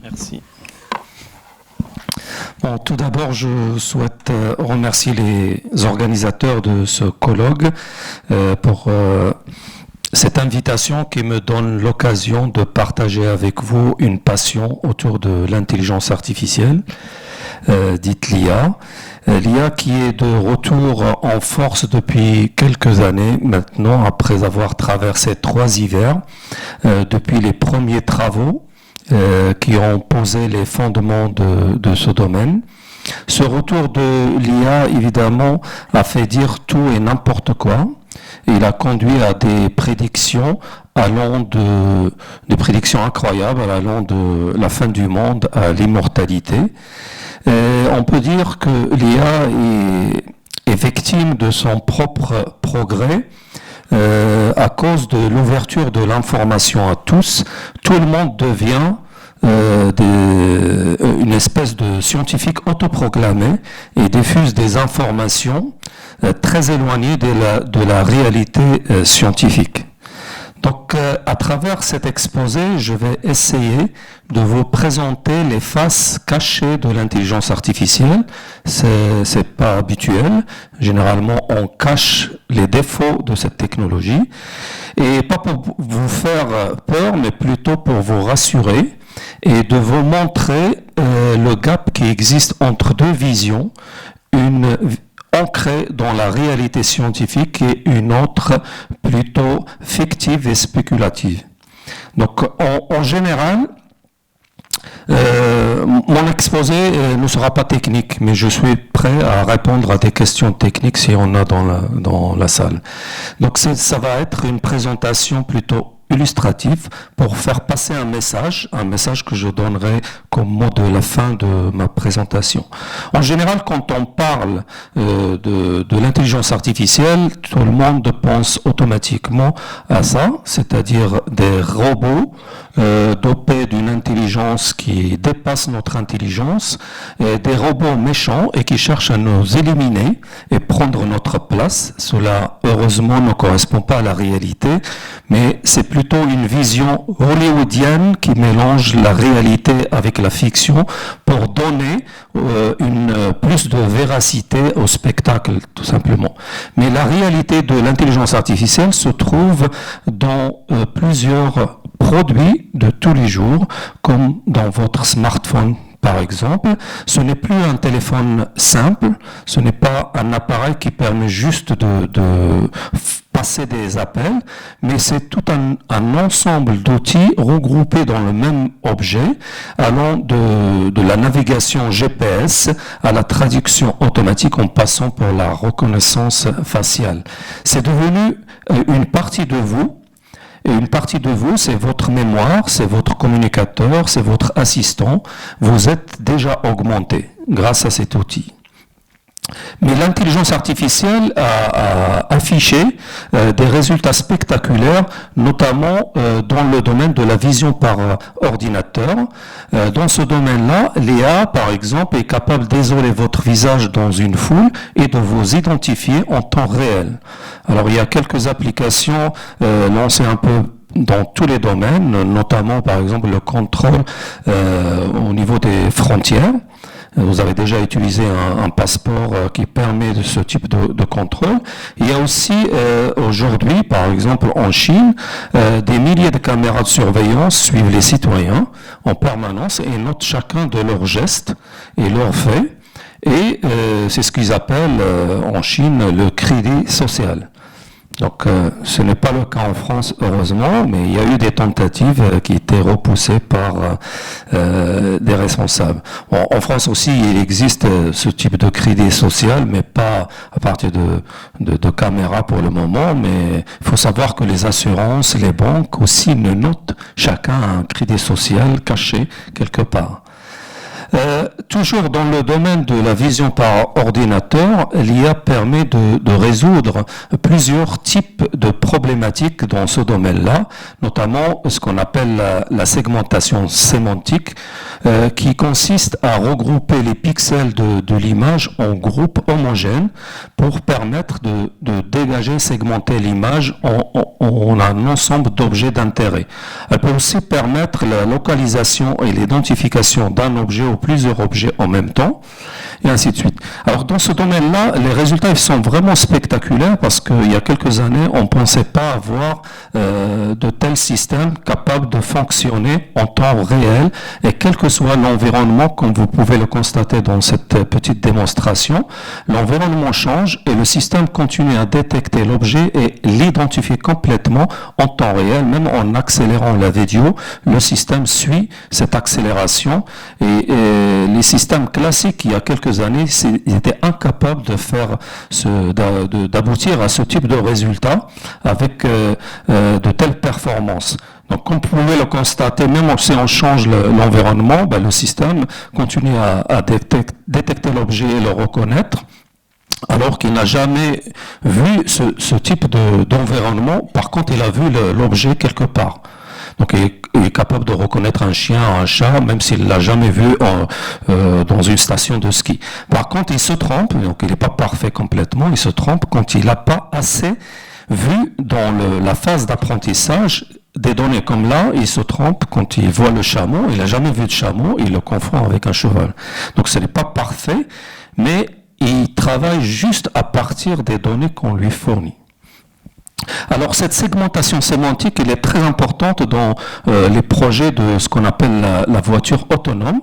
Merci. Bon, tout d'abord, je souhaite remercier les organisateurs de ce colloque pour cette invitation qui me donne l'occasion de partager avec vous une passion autour de l'intelligence artificielle, dite l'IA. L'IA qui est de retour en force depuis quelques années maintenant, après avoir traversé 3 hivers, depuis les premiers travaux qui ont posé les fondements de ce domaine. Ce retour de l'IA, évidemment, a fait dire tout et n'importe quoi. Il a conduit à des prédictions des prédictions incroyables, allant de la fin du monde à l'immortalité. On peut dire que l'IA est victime de son propre progrès à cause de l'ouverture de l'information à tous. Tout le monde devient une espèce de scientifique autoproclamé et diffuse des informations très éloignées de la réalité scientifique. Donc, à travers cet exposé, je vais essayer de vous présenter les faces cachées de l'intelligence artificielle. C'est pas habituel. Généralement, on cache les défauts de cette technologie. Et pas pour vous faire peur, mais plutôt pour vous rassurer et de vous montrer le gap qui existe entre deux visions, une ancrée dans la réalité scientifique et une autre plutôt fictive et spéculative. Donc en général, mon exposé ne sera pas technique, mais je suis prêt à répondre à des questions techniques si on a dans la salle. Donc ça va être une présentation plutôt illustratif pour faire passer un message que je donnerai comme mot de la fin de ma présentation. En général, quand on parle de l'intelligence artificielle, tout le monde pense automatiquement à ça, c'est-à-dire des robots dopés d'une intelligence qui dépasse notre intelligence, et des robots méchants et qui cherchent à nous éliminer et prendre notre place. Cela, heureusement, ne correspond pas à la réalité, mais c'est plutôt une vision hollywoodienne qui mélange la réalité avec la fiction pour donner plus de véracité au spectacle, tout simplement. Mais la réalité de l'intelligence artificielle se trouve dans plusieurs produits de tous les jours, comme dans votre smartphone. Par exemple, ce n'est plus un téléphone simple, ce n'est pas un appareil qui permet juste de passer des appels, mais c'est tout un ensemble d'outils regroupés dans le même objet, allant de la navigation GPS à la traduction automatique en passant par la reconnaissance faciale. C'est devenu une partie de vous. Et une partie de vous, c'est votre mémoire, c'est votre communicateur, c'est votre assistant. Vous êtes déjà augmenté grâce à cet outil. Mais l'intelligence artificielle a affiché des résultats spectaculaires, notamment dans le domaine de la vision par ordinateur. Dans ce domaine-là, l'IA, par exemple, est capable d'isoler votre visage dans une foule et de vous identifier en temps réel. Alors, il y a quelques applications lancées un peu dans tous les domaines, notamment, par exemple, le contrôle au niveau des frontières. Vous avez déjà utilisé un passeport qui permet de ce type de contrôle. Il y a aussi aujourd'hui, par exemple en Chine, des milliers de caméras de surveillance suivent les citoyens en permanence et notent chacun de leurs gestes et leurs faits. Et c'est ce qu'ils appellent en Chine le crédit social. Donc ce n'est pas le cas en France, heureusement, mais il y a eu des tentatives qui étaient repoussées par des responsables. Bon, en France aussi, il existe ce type de crédit social, mais pas à partir de caméras pour le moment, mais il faut savoir que les assurances, les banques aussi ne notent chacun un crédit social caché quelque part. Toujours dans le domaine de la vision par ordinateur, l'IA permet de résoudre plusieurs types de problématiques dans ce domaine-là, notamment ce qu'on appelle la segmentation sémantique. qui consiste à regrouper les pixels de l'image en groupes homogènes pour permettre de dégager, segmenter l'image en un ensemble d'objets d'intérêt. Elle peut aussi permettre la localisation et l'identification d'un objet ou plusieurs objets en même temps, et ainsi de suite. Alors dans ce domaine-là, les résultats ils sont vraiment spectaculaires parce qu'il y a quelques années, on ne pensait pas avoir de tels systèmes capables de fonctionner en temps réel, et quel que soit l'environnement, comme vous pouvez le constater dans cette petite démonstration, l'environnement change et le système continue à détecter l'objet et l'identifier complètement en temps réel, même en accélérant la vidéo, le système suit cette accélération, et les systèmes classiques il y a quelques années, ils étaient incapables de faire d'aboutir à ce type de résultat avec de telles performances. Donc, comme vous pouvez le constater, même si on change l'environnement, le système continue à détecter l'objet et le reconnaître, alors qu'il n'a jamais vu ce type d'environnement. Par contre, il a vu l'objet quelque part. Donc, il est capable de reconnaître un chien, un chat, même s'il ne l'a jamais vu dans une station de ski. Par contre, il se trompe, donc il n'est pas parfait complètement, il se trompe quand il n'a pas assez vu dans la phase d'apprentissage des données. Comme là, il se trompe quand il voit le chameau, il n'a jamais vu de chameau, il le confond avec un cheval. Donc ce n'est pas parfait, mais il travaille juste à partir des données qu'on lui fournit. Alors cette segmentation sémantique, elle est très importante dans les projets de ce qu'on appelle la voiture autonome.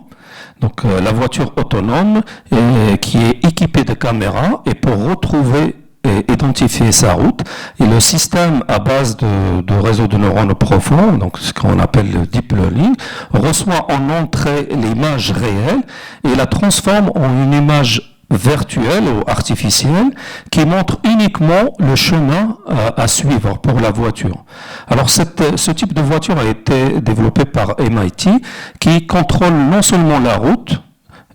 Donc la voiture autonome qui est équipée de caméras, et pour retrouver et identifier sa route, et le système à base de réseaux de neurones profonds, donc ce qu'on appelle le deep learning, reçoit en entrée l'image réelle et la transforme en une image virtuelle ou artificielle qui montre uniquement le chemin à suivre pour la voiture. Alors ce type de voiture a été développé par MIT, qui contrôle non seulement la route,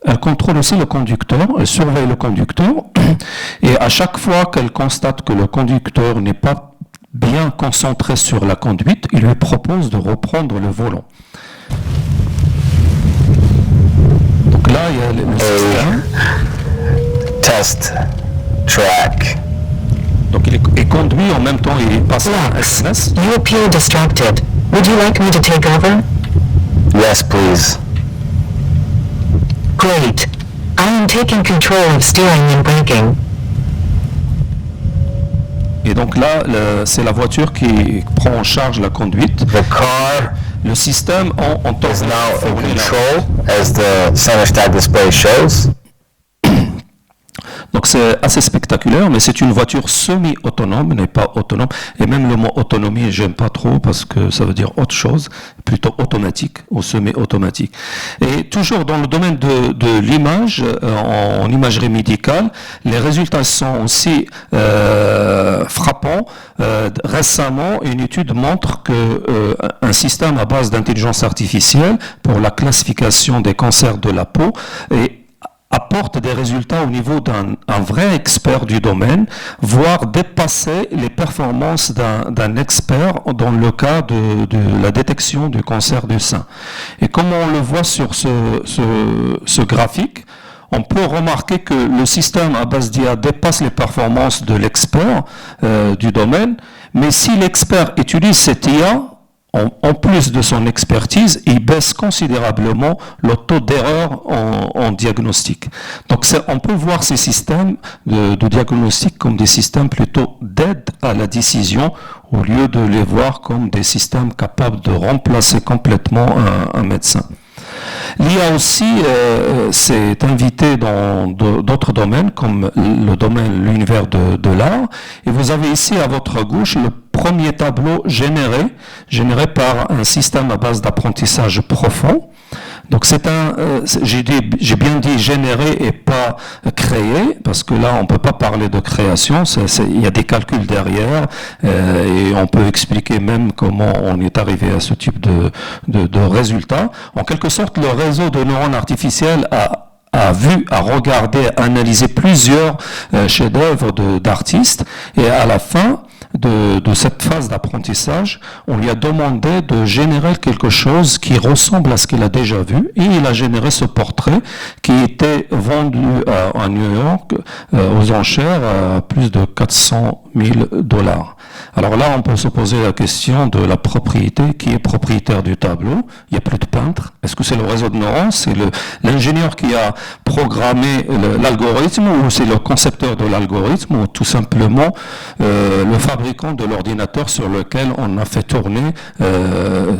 elle contrôle aussi le conducteur, elle surveille le conducteur, et à chaque fois qu'elle constate que le conducteur n'est pas bien concentré sur la conduite, il lui propose de reprendre le volant. Donc là, il y a le système. Test track. Donc il conduit, en même temps il passe un SMS. You appear distracted. Would you like me to take over? Yes, please. Great. I am taking control of steering and braking. Et donc là, c'est la voiture qui prend en charge la conduite. The car Le système en temps is now in control as the center stack display shows. Donc c'est assez spectaculaire, mais c'est une voiture semi-autonome, n'est pas autonome. Et même le mot autonomie, j'aime pas trop parce que ça veut dire autre chose, plutôt automatique ou semi-automatique. Et toujours dans le domaine de l'image, en imagerie médicale, les résultats sont aussi frappants. Récemment, une étude montre que un système à base d'intelligence artificielle pour la classification des cancers de la peau apporte des résultats au niveau d'un vrai expert du domaine, voire dépasser les performances d'un expert dans le cas de la détection du cancer du sein. Et comme on le voit sur ce graphique, on peut remarquer que le système à base d'IA dépasse les performances de l'expert du domaine, mais si l'expert utilise cette IA, en plus de son expertise, il baisse considérablement le taux d'erreur en diagnostic. Donc on peut voir ces systèmes de diagnostic comme des systèmes plutôt d'aide à la décision, au lieu de les voir comme des systèmes capables de remplacer complètement un médecin. L'IA aussi s'est invitée dans d'autres domaines, comme l'univers de l'art. Et vous avez ici à votre gauche le premier tableau généré par un système à base d'apprentissage profond. Donc j'ai bien dit générer et pas créer, parce que là on peut pas parler de création, il y a des calculs derrière, et on peut expliquer même comment on est arrivé à ce type de résultat. En quelque sorte, le réseau de neurones artificiels a regardé, a analysé plusieurs chefs-d'œuvre d'artistes, et à la fin de cette phase d'apprentissage, on lui a demandé de générer quelque chose qui ressemble à ce qu'il a déjà vu, et il a généré ce portrait qui était vendu à New York aux enchères à plus de 400 000 $. Alors là, on peut se poser la question de la propriété. Qui est propriétaire du tableau? Il n'y a plus de peintre. Est-ce que c'est le réseau de neurones? C'est l'ingénieur qui a programmé l'algorithme, ou c'est le concepteur de l'algorithme, ou tout simplement le fabricant de l'ordinateur sur lequel on a fait tourner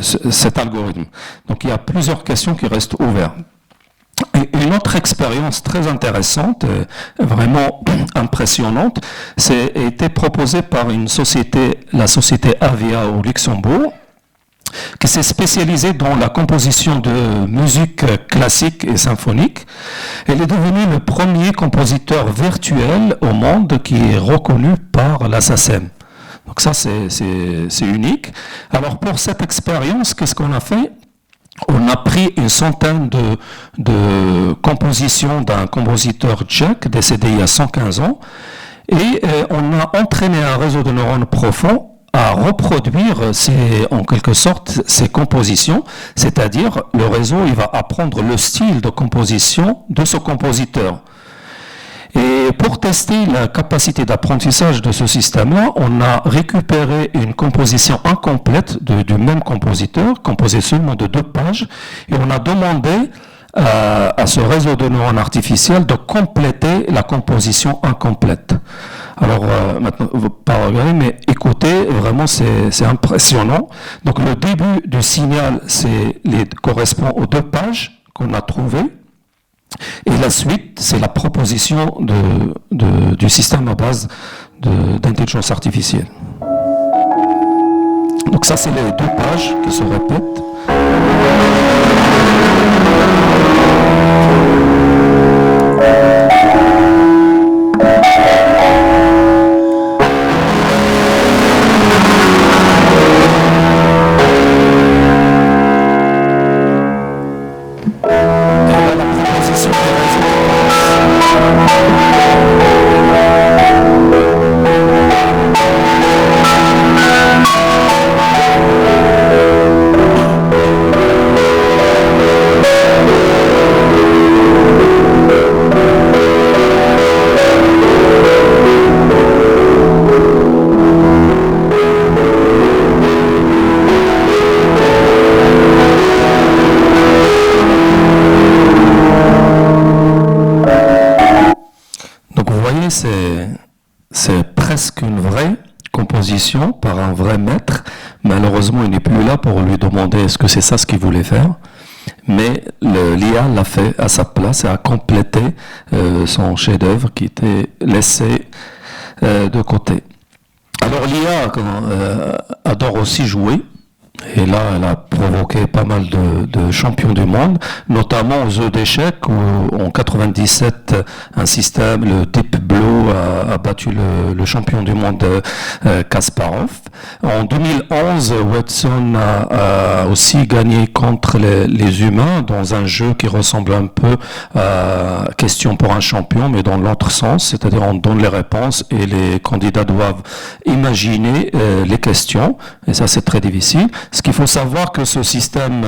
cet algorithme? Donc il y a plusieurs questions qui restent ouvertes. Et une autre expérience très intéressante, vraiment impressionnante, a été proposée par la société Avia au Luxembourg, qui s'est spécialisée dans la composition de musique classique et symphonique. Elle est devenue le premier compositeur virtuel au monde qui est reconnu par la SACEM. Donc ça, c'est unique. Alors pour cette expérience, qu'est-ce qu'on a fait? On a pris une centaine de compositions d'un compositeur tchèque décédé il y a 115 ans, et on a entraîné un réseau de neurones profonds à reproduire en quelque sorte ces compositions, c'est-à-dire le réseau il va apprendre le style de composition de ce compositeur. Et pour tester la capacité d'apprentissage de ce système-là, on a récupéré une composition incomplète du même compositeur, composée seulement de 2 pages, et on a demandé à ce réseau de neurones artificiels de compléter la composition incomplète. Alors maintenant, vous pas regarder, mais écoutez, vraiment c'est impressionnant. Donc le début du signal correspond aux 2 pages qu'on a trouvées. Et la suite, c'est la proposition du système à base d'intelligence artificielle. Donc ça, c'est les 2 pages qui se répètent. C'est presque une vraie composition par un vrai maître. Malheureusement, il n'est plus là pour lui demander est-ce que c'est ça ce qu'il voulait faire. Mais l'IA l'a fait à sa place et a complété son chef-d'œuvre qui était laissé de côté. Alors l'IA adore aussi jouer. Et là, elle a provoqué pas mal de champions du monde, notamment aux jeux d'échecs où en 97, un système, le Deep Blue, a battu le champion du monde Kasparov. En 2011, Watson a aussi gagné contre les humains dans un jeu qui ressemble un peu à Question pour un champion, mais dans l'autre sens, c'est-à-dire on donne les réponses et les candidats doivent imaginer les questions, et ça c'est très difficile. Ce qu'il faut savoir que ce système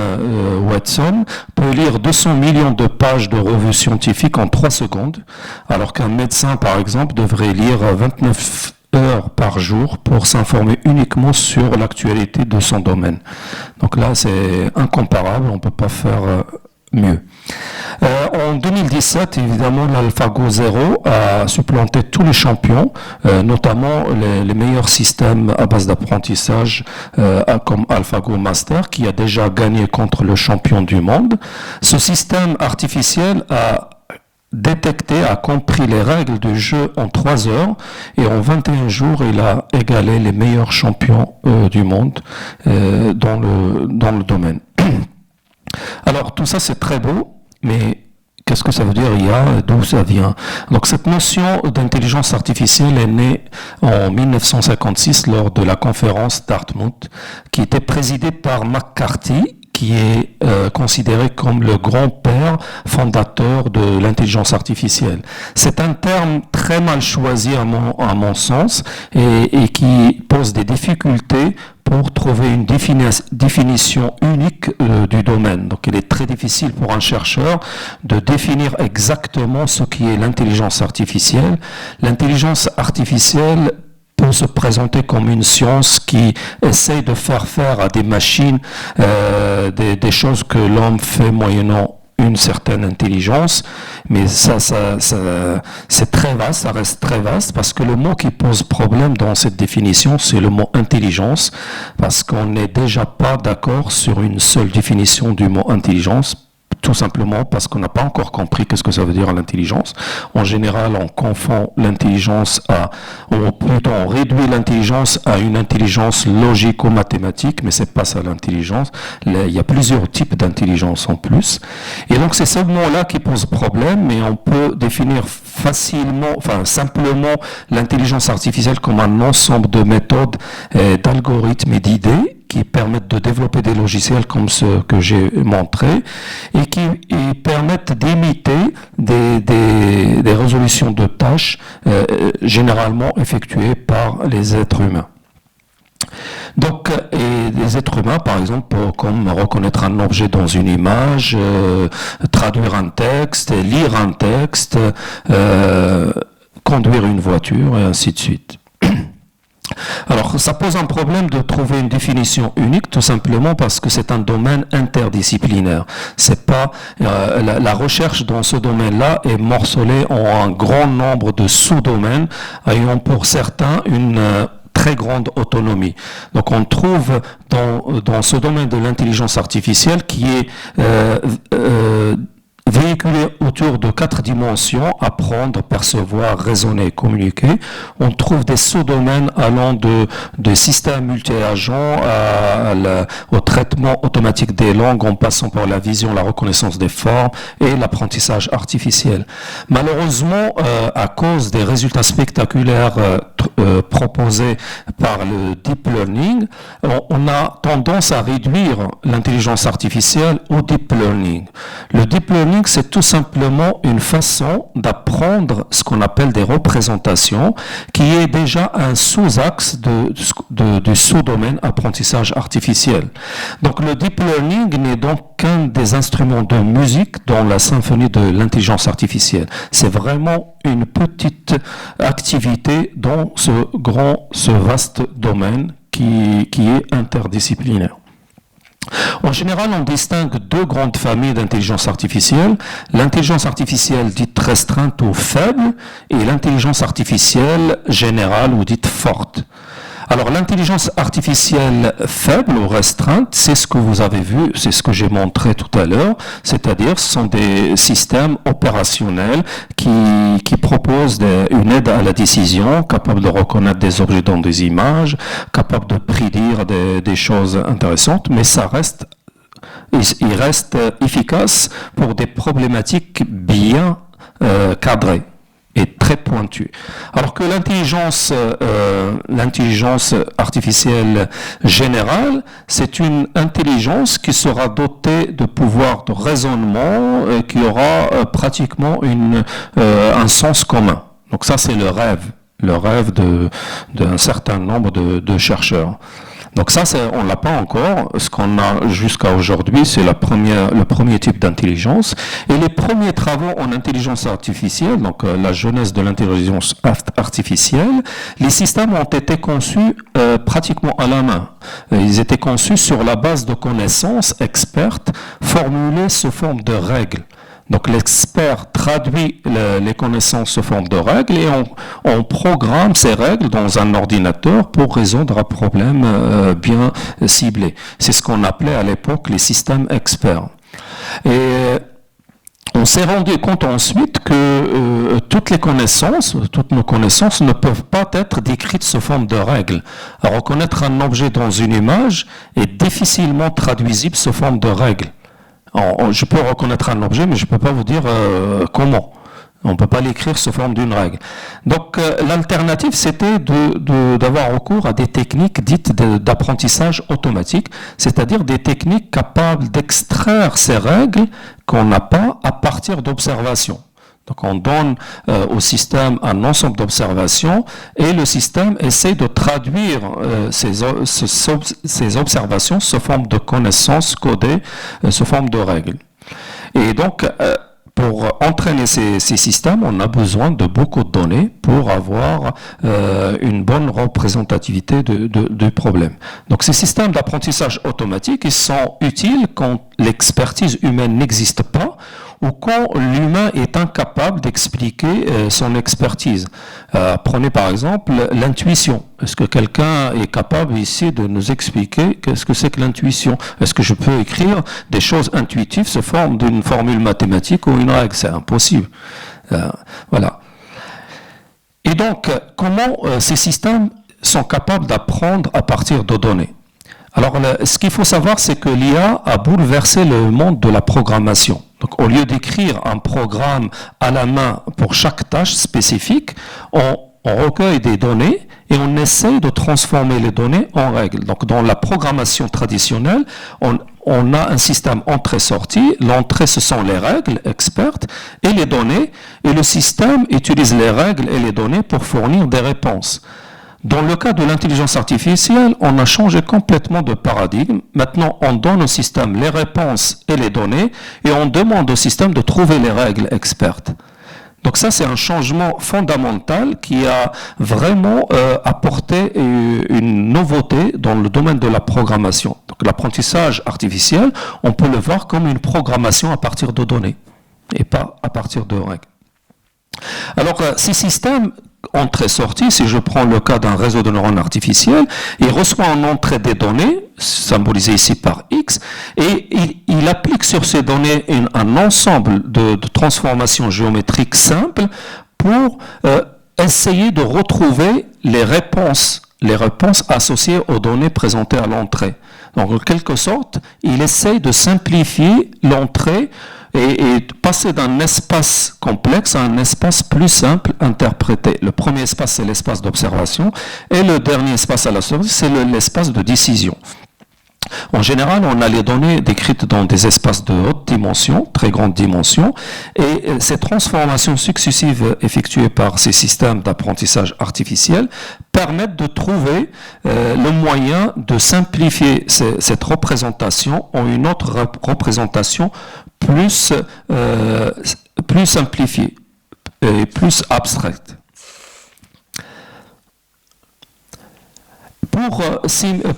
Watson peut lire 200 millions de pages de revues scientifiques en 3 secondes, alors qu'un médecin, par exemple, devrait lire 29 heures par jour pour s'informer uniquement sur l'actualité de son domaine. Donc là, c'est incomparable, on ne peut pas faire mieux. En 2017, évidemment, l'AlphaGo 0 a supplanté tous les champions, notamment les meilleurs systèmes à base d'apprentissage comme AlphaGo Master, qui a déjà gagné contre le champion du monde. Ce système artificiel a détecté, a compris les règles du jeu en 3 heures, et en 21 jours, il a égalé les meilleurs champions du monde dans le domaine. Alors tout ça c'est très beau, mais qu'est-ce que ça veut dire IA, d'où ça vient? Donc cette notion d'intelligence artificielle est née en 1956 lors de la conférence Dartmouth, qui était présidée par McCarthy, qui est considéré comme le grand-père pères fondateurs de l'intelligence artificielle. C'est un terme très mal choisi à mon sens et qui pose des difficultés pour trouver une définition unique du domaine. Donc il est très difficile pour un chercheur de définir exactement ce qui est l'intelligence artificielle. L'intelligence artificielle peut se présenter comme une science qui essaye de faire faire à des machines des choses que l'homme fait moyennant une certaine intelligence, mais ça c'est très vaste, ça reste très vaste, parce que le mot qui pose problème dans cette définition, c'est le mot intelligence, parce qu'on n'est déjà pas d'accord sur une seule définition du mot intelligence, tout simplement parce qu'on n'a pas encore compris qu'est-ce que ça veut dire l'intelligence. En général, on confond l'intelligence ou plutôt on réduit l'intelligence à une intelligence logico-mathématique, mais c'est pas ça l'intelligence. Il y a plusieurs types d'intelligence en plus. Et donc c'est ce mot-là qui pose problème, mais on peut définir simplement l'intelligence artificielle comme un ensemble de méthodes, d'algorithmes et d'idées qui permettent de développer des logiciels comme ceux que j'ai montrés et qui permettent d'imiter des résolutions de tâches généralement effectuées par les êtres humains. Donc, les êtres humains, par exemple, comme reconnaître un objet dans une image, traduire un texte, lire un texte, conduire une voiture et ainsi de suite. Alors, ça pose un problème de trouver une définition unique, tout simplement parce que c'est un domaine interdisciplinaire. C'est pas la recherche dans ce domaine-là est morcelée en un grand nombre de sous-domaines, ayant pour certains une très grande autonomie. Donc, on trouve dans ce domaine de l'intelligence artificielle qui est véhiculé autour de 4 dimensions, apprendre, percevoir, raisonner, communiquer. On trouve des sous-domaines allant de systèmes multi-agents au traitement automatique des langues, en passant par la vision, la reconnaissance des formes et l'apprentissage artificiel. Malheureusement, à cause des résultats spectaculaires proposés par le deep learning, on a tendance à réduire l'intelligence artificielle au deep learning. Le deep learning, c'est tout simplement une façon d'apprendre ce qu'on appelle des représentations, qui est déjà un sous-axe du sous-domaine apprentissage artificiel. Donc le deep learning n'est donc qu'un des instruments de musique dans la symphonie de l'intelligence artificielle. C'est vraiment une petite activité dans ce vaste domaine qui est interdisciplinaire. En général, on distingue 2 grandes familles d'intelligence artificielle, l'intelligence artificielle dite restreinte ou faible et l'intelligence artificielle générale ou dite forte. Alors l'intelligence artificielle faible ou restreinte, c'est ce que vous avez vu, c'est ce que j'ai montré tout à l'heure, c'est-à-dire ce sont des systèmes opérationnels qui proposent une aide à la décision, capables de reconnaître des objets dans des images, capables de prédire des choses intéressantes, mais il reste efficace pour des problématiques bien cadrées et très pointu. Alors que l'intelligence artificielle générale, c'est une intelligence qui sera dotée de pouvoirs de raisonnement et qui aura pratiquement un sens commun. Donc ça, c'est le rêve d'un certain nombre de chercheurs. Donc ça, on l'a pas encore. Ce qu'on a jusqu'à aujourd'hui, c'est le premier type d'intelligence. Et les premiers travaux en intelligence artificielle, donc la jeunesse de l'intelligence artificielle, les systèmes ont été conçus pratiquement à la main. Ils étaient conçus sur la base de connaissances expertes formulées sous forme de règles. Donc l'expert traduit les connaissances sous forme de règles et on programme ces règles dans un ordinateur pour résoudre un problème bien ciblé. C'est ce qu'on appelait à l'époque les systèmes experts. Et on s'est rendu compte ensuite que toutes nos connaissances ne peuvent pas être décrites sous forme de règles. Reconnaître un objet dans une image est difficilement traduisible sous forme de règles. Je peux reconnaître un objet, mais je ne peux pas vous dire comment. On ne peut pas l'écrire sous forme d'une règle. Donc l'alternative, c'était d'avoir recours à des techniques dites d'apprentissage automatique, c'est-à-dire des techniques capables d'extraire ces règles qu'on n'a pas à partir d'observations. Donc on donne au système un ensemble d'observations et le système essaie de traduire ces observations sous forme de connaissances codées, sous forme de règles. Et donc, pour entraîner ces systèmes, on a besoin de beaucoup de données pour avoir une bonne représentativité du problème. Donc ces systèmes d'apprentissage automatique, ils sont utiles quand l'expertise humaine n'existe pas ou quand l'humain est incapable d'expliquer son expertise. Prenez par exemple l'intuition. Est-ce que quelqu'un est capable ici de nous expliquer qu'est-ce que c'est que l'intuition? Est-ce que je peux écrire des choses intuitives sous forme d'une formule mathématique ou une règle? C'est impossible. Voilà. Et donc, comment ces systèmes sont capables d'apprendre à partir de données? Alors, ce qu'il faut savoir, c'est que l'IA a bouleversé le monde de la programmation. Donc, au lieu d'écrire un programme à la main pour chaque tâche spécifique, on recueille des données et on essaie de transformer les données en règles. Donc, dans la programmation traditionnelle, on a un système entrée-sortie. L'entrée, ce sont les règles expertes et les données. Et le système utilise les règles et les données pour fournir des réponses. Dans le cas de l'intelligence artificielle, on a changé complètement de paradigme. Maintenant, on donne au système les réponses et les données et on demande au système de trouver les règles expertes. Donc ça, c'est un changement fondamental qui a vraiment apporté une nouveauté dans le domaine de la programmation. Donc l'apprentissage artificiel, on peut le voir comme une programmation à partir de données et pas à partir de règles. Alors, ces systèmes entrée-sortie, si je prends le cas d'un réseau de neurones artificiels, il reçoit en entrée des données, symbolisées ici par X, et il applique sur ces données un ensemble de transformations géométriques simples pour essayer de retrouver les réponses associées aux données présentées à l'entrée. Donc, en quelque sorte, il essaye de simplifier l'entrée et passer d'un espace complexe à un espace plus simple interprété. Le premier espace, c'est l'espace d'observation, et le dernier espace à la sortie, c'est l'espace de décision. En général, on a les données décrites dans des espaces de haute dimension, très grande dimension, et ces transformations successives effectuées par ces systèmes d'apprentissage artificiel permettent de trouver le moyen de simplifier cette représentation en une autre représentation plus simplifiée et plus abstraite.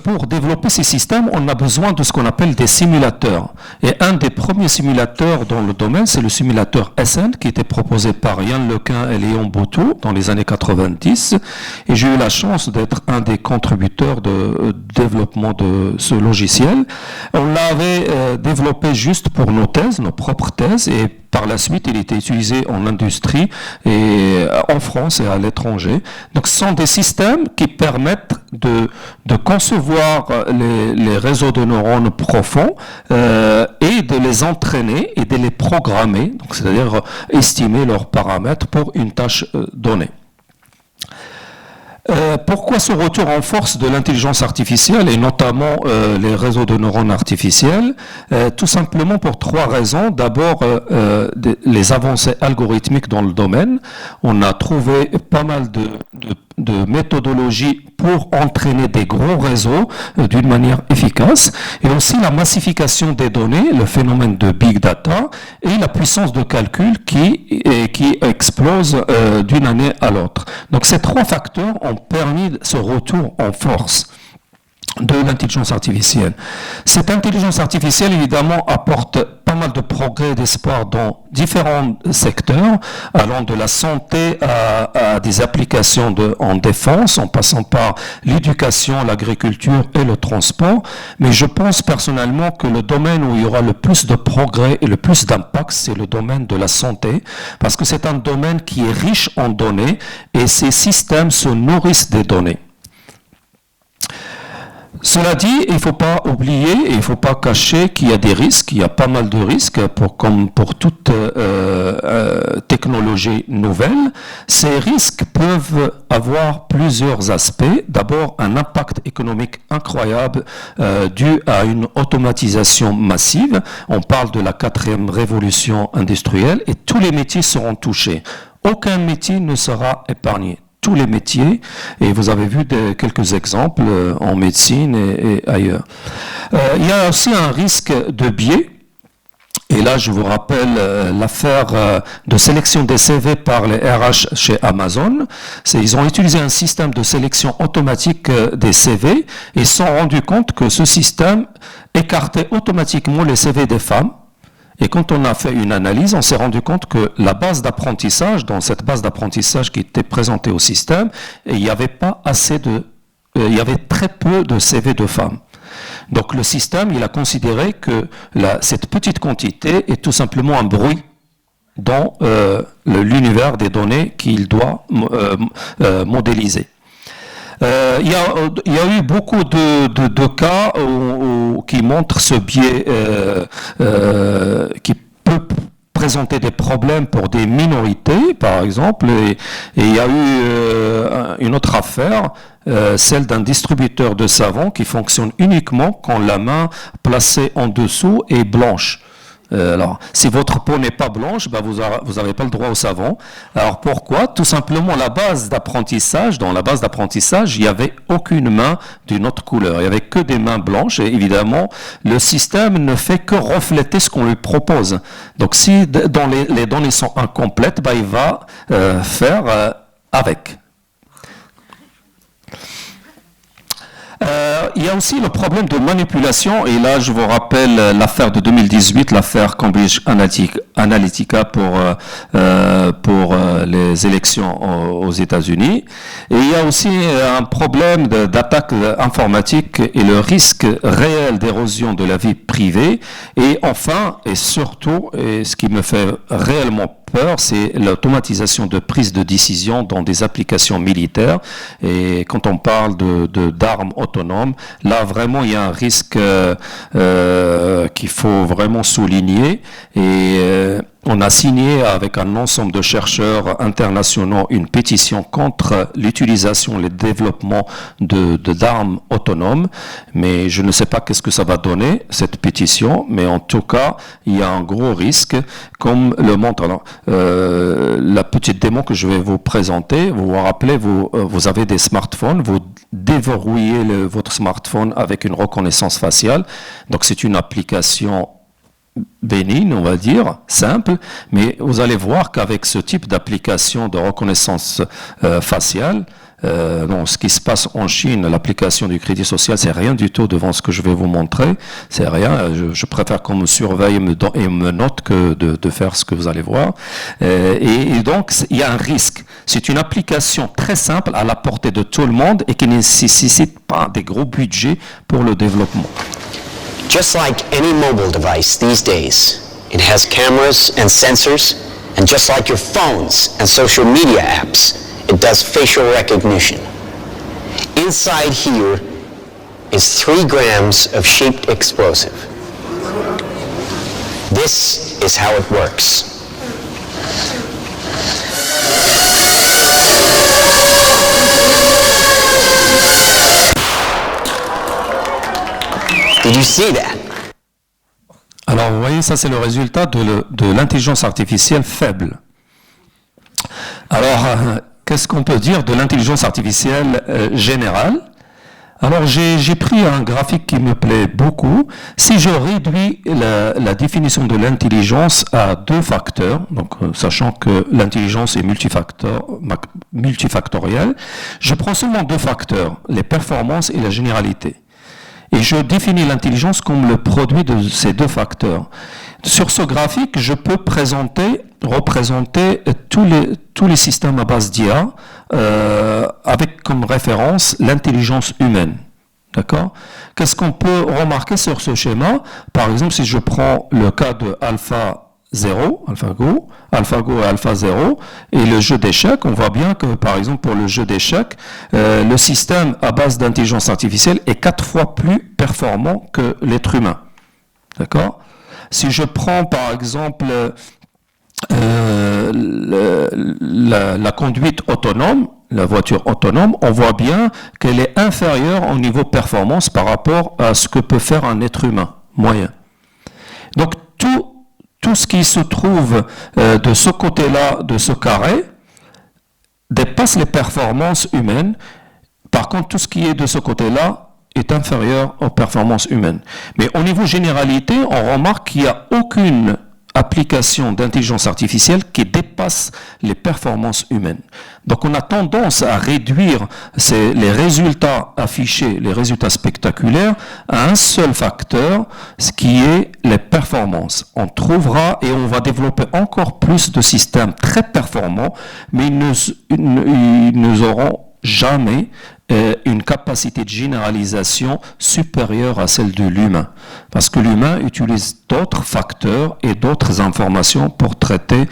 Pour développer ces systèmes, on a besoin de ce qu'on appelle des simulateurs. Et un des premiers simulateurs dans le domaine, c'est le simulateur SN, qui était proposé par Yann Lequin et Léon Boutou dans les années 90. Et j'ai eu la chance d'être un des contributeurs de développement de ce logiciel. On l'avait développé juste pour nos thèses, nos propres thèses, et par la suite, il était utilisé en industrie et en France et à l'étranger. Donc, ce sont des systèmes qui permettent de concevoir les réseaux de neurones profonds et de les entraîner et de les programmer, donc c'est-à-dire estimer leurs paramètres pour une tâche donnée. Pourquoi ce retour en force de l'intelligence artificielle et notamment les réseaux de neurones artificiels? Tout simplement pour trois raisons. D'abord, les avancées algorithmiques dans le domaine. On a trouvé pas mal de méthodologies pour entraîner des gros réseaux d'une manière efficace, et aussi la massification des données, le phénomène de big data et la puissance de calcul qui explose d'une année à l'autre. Donc ces trois facteurs ont permis ce retour en force de l'intelligence artificielle. Cette intelligence artificielle, évidemment, apporte pas mal de progrès et d'espoir dans différents secteurs, allant de la santé à des applications en défense, en passant par l'éducation, l'agriculture et le transport. Mais je pense personnellement que le domaine où il y aura le plus de progrès et le plus d'impact, c'est le domaine de la santé, parce que c'est un domaine qui est riche en données et ces systèmes se nourrissent des données. Cela dit, il ne faut pas oublier et il ne faut pas cacher qu'il y a des risques, il y a pas mal de risques, comme pour toute technologie nouvelle. Ces risques peuvent avoir plusieurs aspects. D'abord, un impact économique incroyable dû à une automatisation massive. On parle de la 4e révolution industrielle et tous les métiers seront touchés. Aucun métier ne sera épargné. Tous les métiers, et vous avez vu quelques exemples en médecine et ailleurs. Il y a aussi un risque de biais, et là je vous rappelle l'affaire de sélection des CV par les RH chez Amazon. Ils ont utilisé un système de sélection automatique des CV et se sont rendus compte que ce système écartait automatiquement les CV des femmes. Et quand on a fait une analyse, on s'est rendu compte que la base d'apprentissage, dans cette base d'apprentissage qui était présentée au système, il y avait très peu de CV de femmes. Donc le système, il a considéré que cette petite quantité est tout simplement un bruit dans l'univers des données qu'il doit modéliser. Il y a eu beaucoup de cas qui montrent ce biais qui peut présenter des problèmes pour des minorités, par exemple. Et il y a eu une autre affaire, celle d'un distributeur de savon qui fonctionne uniquement quand la main placée en dessous est blanche. Alors, si votre peau n'est pas blanche, vous n'avez pas le droit au savon. Alors pourquoi? Tout simplement la base d'apprentissage. Dans la base d'apprentissage, il n'y avait aucune main d'une autre couleur. Il n'y avait que des mains blanches. Et évidemment, le système ne fait que refléter ce qu'on lui propose. Donc, si les données sont incomplètes, il va faire avec. Il y a aussi le problème de manipulation, et là je vous rappelle l'affaire de 2018, l'affaire Cambridge Analytica pour les élections aux États-Unis. Et il y a aussi un problème d'attaque informatique et le risque réel d'érosion de la vie privée. Et enfin, et surtout, et ce qui me fait réellement peur, c'est l'automatisation de prise de décision dans des applications militaires. Et quand on parle d'armes autonomes, là vraiment il y a un risque qu'il faut vraiment souligner. Et on a signé avec un ensemble de chercheurs internationaux une pétition contre l'utilisation, le développement d'armes autonomes. Mais je ne sais pas qu'est-ce que ça va donner, cette pétition. Mais en tout cas, il y a un gros risque, comme le montre la petite démo que je vais vous présenter. Vous vous rappelez, vous avez des smartphones, vous déverrouillez votre smartphone avec une reconnaissance faciale. Donc c'est une application bénigne, on va dire, simple, mais vous allez voir qu'avec ce type d'application de reconnaissance faciale, ce qui se passe en Chine, l'application du crédit social, c'est rien du tout devant ce que je vais vous montrer, c'est rien, je préfère qu'on me surveille et me note que de faire ce que vous allez voir. Et donc, il y a un risque. C'est une application très simple à la portée de tout le monde et qui ne nécessite pas des gros budgets pour le développement. Just like any mobile device these days, it has cameras and sensors, and just like your phones and social media apps, it does facial recognition. Inside here is 3 grams of shaped explosive. This is how it works. Did you see that? Alors, vous voyez, ça c'est le résultat de l'intelligence artificielle faible. Alors, qu'est-ce qu'on peut dire de l'intelligence artificielle générale? Alors, j'ai pris un graphique qui me plaît beaucoup. Si je réduis la définition de l'intelligence à 2 facteurs, donc sachant que l'intelligence est multifactorielle, je prends seulement 2 facteurs, les performances et la généralité. Et je définis l'intelligence comme le produit de ces 2 facteurs. Sur ce graphique, je peux représenter tous les systèmes à base d'IA avec comme référence l'intelligence humaine. D'accord? Qu'est-ce qu'on peut remarquer sur ce schéma? Par exemple, si je prends le cas de Alpha 0, AlphaGo et AlphaZero, et le jeu d'échecs, on voit bien que, par exemple, pour le jeu d'échecs, le système à base d'intelligence artificielle est 4 fois plus performant que l'être humain. D'accord ? Si je prends, par exemple, la conduite autonome, la voiture autonome, on voit bien qu'elle est inférieure au niveau performance par rapport à ce que peut faire un être humain moyen. Donc, tout ce qui se trouve de ce côté-là, de ce carré, dépasse les performances humaines. Par contre, tout ce qui est de ce côté-là est inférieur aux performances humaines. Mais au niveau généralité, on remarque qu'il n'y a aucune application d'intelligence artificielle qui dépasse les performances humaines. Donc on a tendance à réduire les résultats affichés, les résultats spectaculaires, à un seul facteur, ce qui est les performances. On trouvera et on va développer encore plus de systèmes très performants, mais ils ne auront jamais une capacité de généralisation supérieure à celle de l'humain. Parce que l'humain utilise d'autres facteurs et d'autres informations pour traiter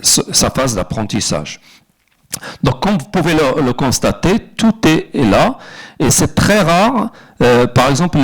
sa phase d'apprentissage. Donc, comme vous pouvez le constater, tout est là, et c'est très rare. Par exemple,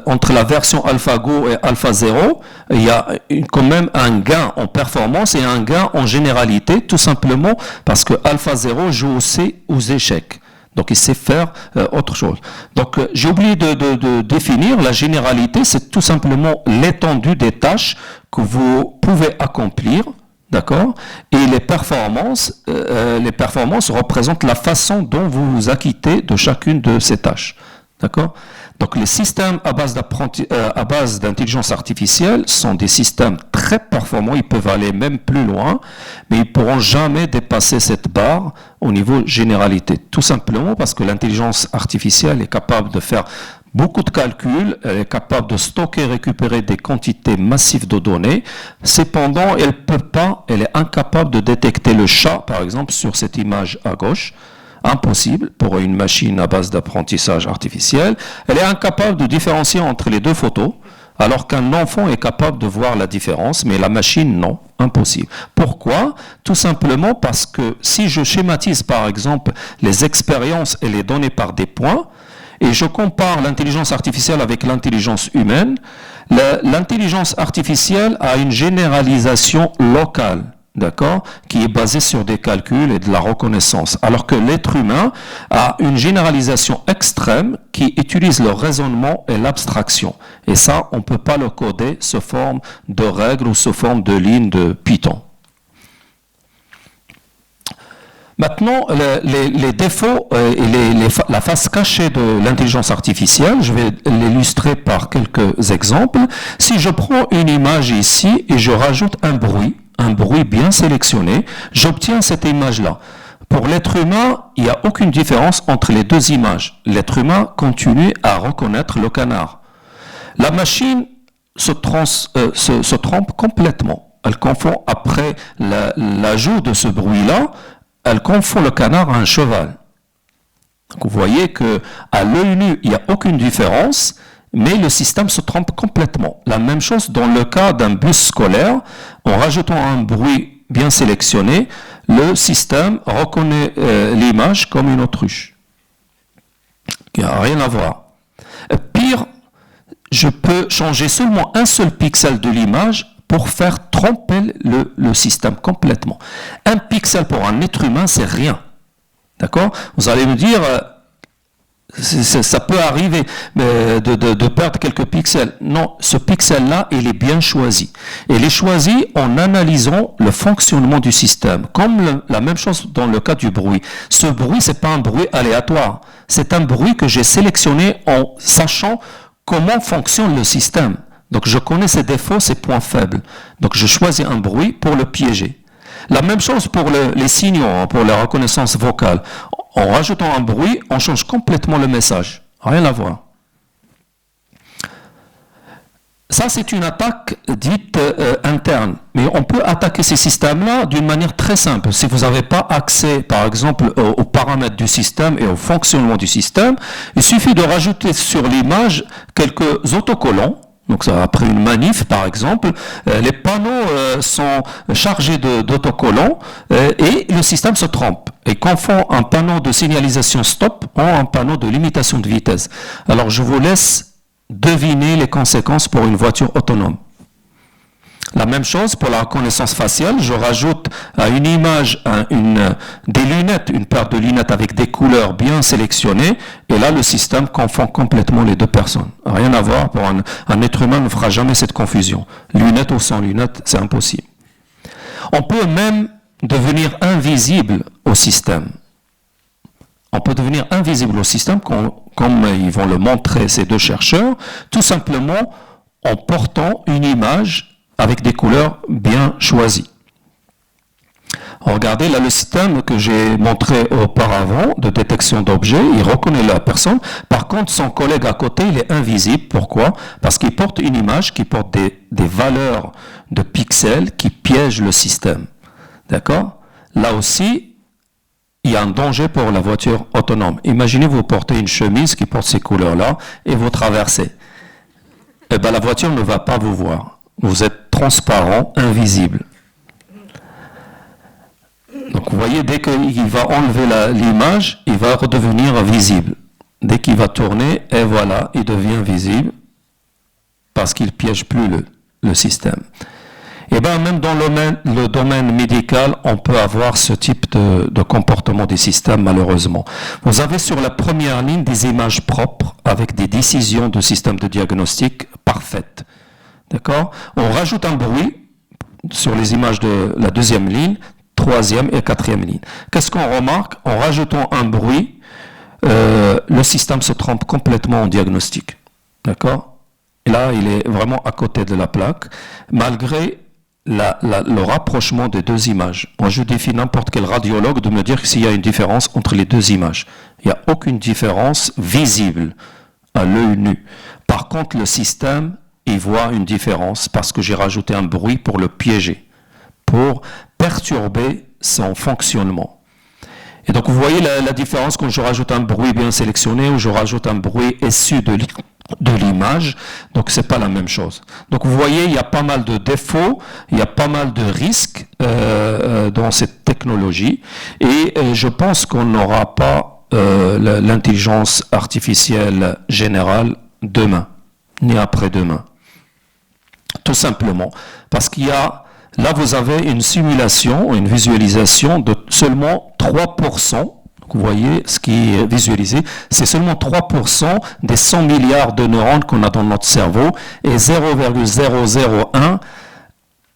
entre la version AlphaGo et AlphaZero, il y a quand même un gain en performance et un gain en généralité, tout simplement parce que AlphaZero joue aussi aux échecs. Donc, il sait faire autre chose. Donc, j'ai oublié de définir la généralité, c'est tout simplement l'étendue des tâches que vous pouvez accomplir. D'accord ? Et les performances représentent la façon dont vous vous acquittez de chacune de ces tâches. D'accord ? Donc les systèmes à base d'intelligence artificielle sont des systèmes très performants, ils peuvent aller même plus loin, mais ils ne pourront jamais dépasser cette barre au niveau généralité. Tout simplement parce que l'intelligence artificielle est capable de faire beaucoup de calculs, elle est capable de stocker et récupérer des quantités massives de données. Cependant, elle est incapable de détecter le chat, par exemple, sur cette image à gauche. Impossible pour une machine à base d'apprentissage artificiel. Elle est incapable de différencier entre les deux photos, alors qu'un enfant est capable de voir la différence, mais la machine, non, impossible. Pourquoi ? Tout simplement parce que si je schématise, par exemple, les expériences et les données par des points, et je compare l'intelligence artificielle avec l'intelligence humaine, l'intelligence artificielle a une généralisation locale, d'accord, qui est basée sur des calculs et de la reconnaissance, alors que l'être humain a une généralisation extrême qui utilise le raisonnement et l'abstraction. Et ça, on ne peut pas le coder sous forme de règles ou sous forme de lignes de Python. Maintenant, les défauts et la face cachée de l'intelligence artificielle, je vais l'illustrer par quelques exemples. Si je prends une image ici et je rajoute un bruit bien sélectionné, j'obtiens cette image-là. Pour l'être humain, il n'y a aucune différence entre les deux images. L'être humain continue à reconnaître le canard. La machine se trompe complètement. Elle confond, après l'ajout de ce bruit-là, elle confond le canard à un cheval. Donc vous voyez qu'à l'œil nu, il n'y a aucune différence, mais le système se trompe complètement. La même chose dans le cas d'un bus scolaire, en rajoutant un bruit bien sélectionné, le système reconnaît l'image comme une autruche. Il n'y a rien à voir. Pire, je peux changer seulement un seul pixel de l'image pour faire tromper le système complètement. Un pixel pour un être humain, c'est rien. D'accord ? Vous allez me dire, ça peut arriver de perdre quelques pixels. Non, ce pixel-là, il est bien choisi. Et il est choisi en analysant le fonctionnement du système. Comme la même chose dans le cas du bruit. Ce bruit, c'est pas un bruit aléatoire. C'est un bruit que j'ai sélectionné en sachant comment fonctionne le système. Donc je connais ses défauts, ses points faibles. Donc je choisis un bruit pour le piéger. La même chose pour les signaux, pour la reconnaissance vocale. En rajoutant un bruit, on change complètement le message. Rien à voir. Ça, c'est une attaque dite interne. Mais on peut attaquer ces systèmes-là d'une manière très simple. Si vous n'avez pas accès, par exemple, aux paramètres du système et au fonctionnement du système, il suffit de rajouter sur l'image quelques autocollants. Donc ça, après une manif, par exemple, les panneaux sont chargés d'autocollants et le système se trompe et confond un panneau de signalisation stop en un panneau de limitation de vitesse. Alors je vous laisse deviner les conséquences pour une voiture autonome. La même chose pour la reconnaissance faciale, je rajoute à une image des lunettes, une paire de lunettes avec des couleurs bien sélectionnées, et là le système confond complètement les deux personnes. Rien à voir, pour un être humain ne fera jamais cette confusion. Lunettes ou sans lunettes, c'est impossible. On peut même devenir invisible au système. On peut devenir invisible au système, comme ils vont le montrer ces deux chercheurs, tout simplement en portant une image avec des couleurs bien choisies. Regardez là le système que j'ai montré auparavant de détection d'objets, il reconnaît la personne. Par contre, son collègue à côté, il est invisible. Pourquoi? Parce qu'il porte une image qui porte des valeurs de pixels qui piègent le système. D'accord? Là aussi, il y a un danger pour la voiture autonome. Imaginez vous portez une chemise qui porte ces couleurs-là et vous traversez. Eh bien, la voiture ne va pas vous voir. Vous êtes transparent, invisible. Donc vous voyez, dès qu'il va enlever l'image, il va redevenir visible. Dès qu'il va tourner, et voilà, il devient visible parce qu'il ne piège plus le système. Et bien même dans le domaine médical, on peut avoir ce type de comportement des systèmes, malheureusement. Vous avez sur la première ligne des images propres avec des décisions de système de diagnostic parfaites. D'accord? On rajoute un bruit sur les images de la deuxième ligne, troisième et quatrième ligne. Qu'est-ce qu'on remarque? En rajoutant un bruit, le système se trompe complètement en diagnostic. D'accord? Et là, il est vraiment à côté de la plaque, malgré le rapprochement des deux images. Moi, je défie n'importe quel radiologue de me dire s'il y a une différence entre les deux images. Il n'y a aucune différence visible à l'œil nu. Par contre, le système, il voit une différence parce que j'ai rajouté un bruit pour le piéger, pour perturber son fonctionnement. Et donc, vous voyez la différence quand je rajoute un bruit bien sélectionné ou je rajoute un bruit issu de l'image. Donc, c'est pas la même chose. Donc, vous voyez, il y a pas mal de défauts, il y a pas mal de risques dans cette technologie. Et je pense qu'on n'aura pas l'intelligence artificielle générale demain, ni après-demain. Tout simplement, parce qu'il y a, là vous avez une simulation, une visualisation de seulement 3%, donc vous voyez ce qui est visualisé, c'est seulement 3% des 100 milliards de neurones qu'on a dans notre cerveau et 0,001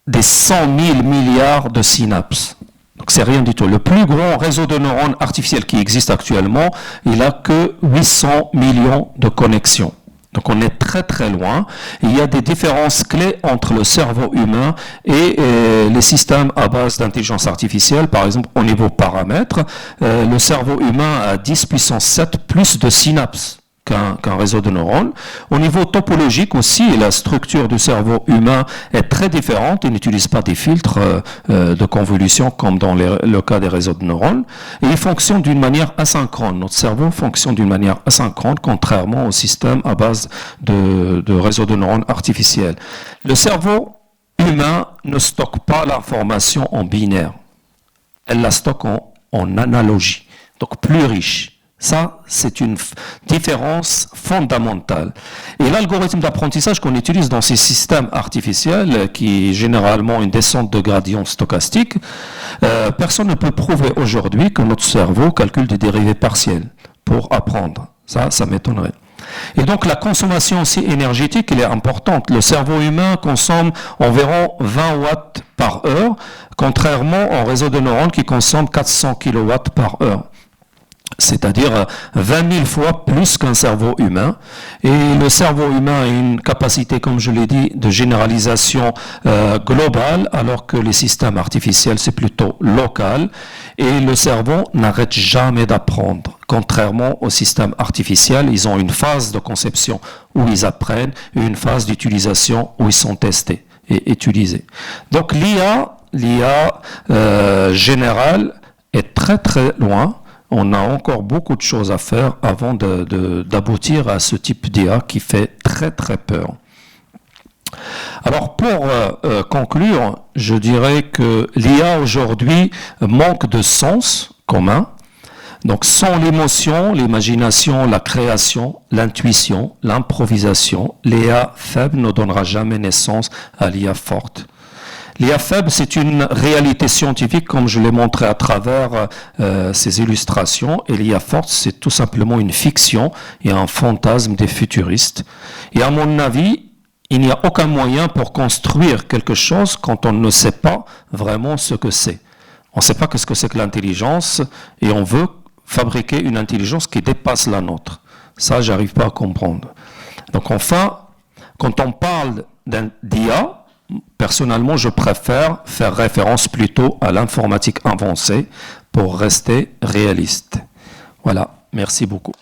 des 100 000 milliards de synapses. Donc c'est rien du tout. Le plus grand réseau de neurones artificiels qui existe actuellement, il n'a que 800 millions de connexions. Donc on est très très loin. Il y a des différences clés entre le cerveau humain et les systèmes à base d'intelligence artificielle. Par exemple, au niveau paramètres, le cerveau humain a 10 puissance 7 plus de synapses qu'un réseau de neurones. Au niveau topologique aussi, la structure du cerveau humain est très différente. Il n'utilise pas des filtres de convolution comme dans le cas des réseaux de neurones. Et il fonctionne d'une manière asynchrone. Notre cerveau fonctionne d'une manière asynchrone, contrairement au système à base de réseaux de neurones artificiels. Le cerveau humain ne stocke pas l'information en binaire. Elle la stocke en analogie, donc plus riche. Ça, c'est une différence fondamentale. Et l'algorithme d'apprentissage qu'on utilise dans ces systèmes artificiels, qui est généralement une descente de gradient stochastique, personne ne peut prouver aujourd'hui que notre cerveau calcule des dérivés partiels pour apprendre. Ça m'étonnerait. Et donc la consommation aussi énergétique, elle est importante. Le cerveau humain consomme environ 20 watts par heure, contrairement au réseau de neurones qui consomme 400 kilowatts par heure. C'est-à-dire 20 000 fois plus qu'un cerveau humain. Et le cerveau humain a une capacité, comme je l'ai dit, de généralisation globale, alors que les systèmes artificiels, c'est plutôt local. Et le cerveau n'arrête jamais d'apprendre. Contrairement aux systèmes artificiels, ils ont une phase de conception où ils apprennent et une phase d'utilisation où ils sont testés et utilisés. Donc l'IA générale est très très loin. On a encore beaucoup de choses à faire avant d'aboutir à ce type d'IA qui fait très très peur. Alors pour conclure, je dirais que l'IA aujourd'hui manque de sens commun. Donc sans l'émotion, l'imagination, la création, l'intuition, l'improvisation, l'IA faible ne donnera jamais naissance à l'IA forte. L'IA faible, c'est une réalité scientifique, comme je l'ai montré à travers ces illustrations, et l'IA forte, c'est tout simplement une fiction et un fantasme des futuristes. Et à mon avis, il n'y a aucun moyen pour construire quelque chose quand on ne sait pas vraiment ce que c'est. On ne sait pas ce que c'est que l'intelligence, et on veut fabriquer une intelligence qui dépasse la nôtre. Ça, j'arrive pas à comprendre. Donc enfin, quand on parle d'IA, personnellement, je préfère faire référence plutôt à l'informatique avancée pour rester réaliste. Voilà, merci beaucoup.